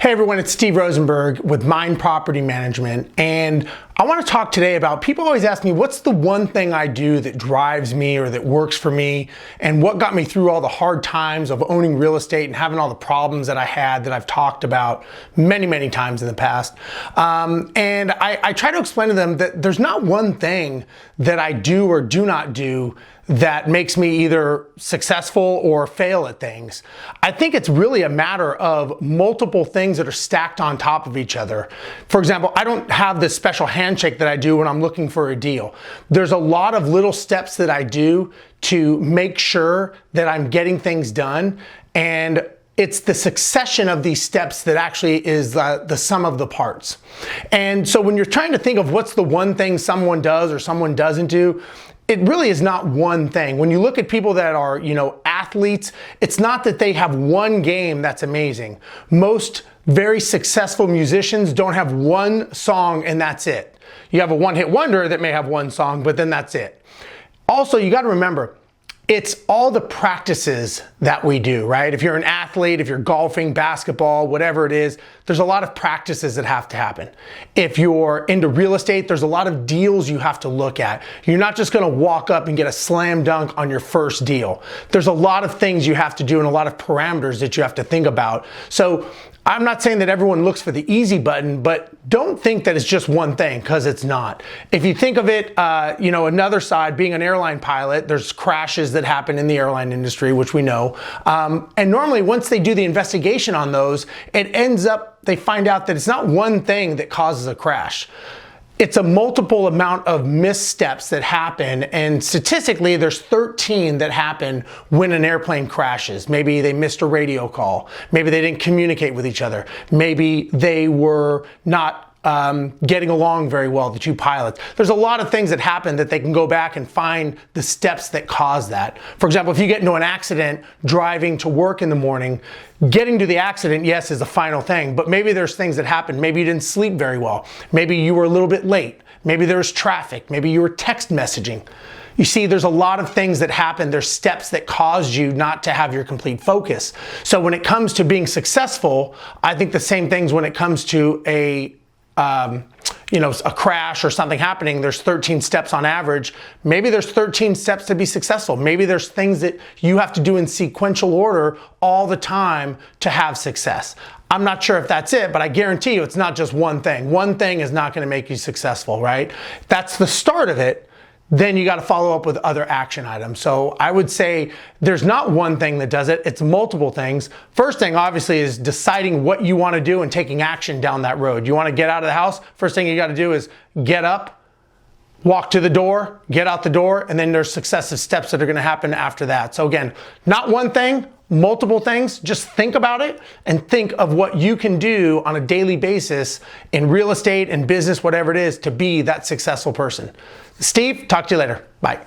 Hey everyone, it's Steve Rozenberg with Mind Property Management, and I want to talk today about, people always ask me, what's the one thing I do that drives me or that works for me, and what got me through all the hard times of owning real estate and having all the problems that I had that I've talked about many times in the past. And I try to explain to them that there's not one thing that I do or do not do that makes me either successful or fail at things. I think it's really a matter of multiple things that are stacked on top of each other. For example, I don't have this special handshake that I do when I'm looking for a deal. There's a lot of little steps that I do to make sure that I'm getting things done, and it's the succession of these steps that actually is the sum of the parts. And so when you're trying to think of what's the one thing someone does or someone doesn't do, it really is not one thing. When you look at people that are, athletes, it's not that they have one game that's amazing. Most very successful musicians don't have one song and that's it. You have a one-hit wonder that may have one song, but then that's it. Also, you got to remember, it's all the practices that we do, right? If you're an athlete, if you're golfing, basketball, whatever it is, there's a lot of practices that have to happen. If you're into real estate, there's a lot of deals you have to look at. You're not just gonna walk up and get a slam dunk on your first deal. There's a lot of things you have to do and a lot of parameters that you have to think about. So I'm not saying that everyone looks for the easy button, but don't think that it's just one thing, because it's not. If you think of it, another side, being an airline pilot, there's crashes that happen in the airline industry, which we know. And normally once they do the investigation on those, it ends up, they find out that it's not one thing that causes a crash. It's a multiple amount of missteps that happen, and statistically there's 13 that happen when an airplane crashes. Maybe they missed a radio call, maybe they didn't communicate with each other, maybe they were not getting along very well, the two pilots. There's a lot of things that happen that they can go back and find the steps that cause that. For example, if you get into an accident driving to work in the morning, getting to the accident, yes, is the final thing, but maybe there's things that happen. Maybe you didn't sleep very well. Maybe you were a little bit late. Maybe there was traffic. Maybe you were text messaging. You see, there's a lot of things that happen. There's steps that cause you not to have your complete focus. So when it comes to being successful, I think the same things when it comes to a crash or something happening. There's 13 steps on average. Maybe there's 13 steps to be successful. Maybe there's things that you have to do in sequential order all the time to have success. I'm not sure if that's it, but I guarantee you it's not just one thing. One thing is not going to make you successful, right? That's the start of it. Then you got to follow up with other action items. So I would say there's not one thing that does it, it's multiple things. First thing obviously is deciding what you want to do and taking action down that road. You want to get out of the house, first thing you got to do is get up, walk to the door, get out the door, and then there's successive steps that are going to happen after that. So again, not one thing, multiple things. Just think about it and think of what you can do on a daily basis in real estate and business, whatever it is, to be that successful person. Steve, talk to you later. Bye.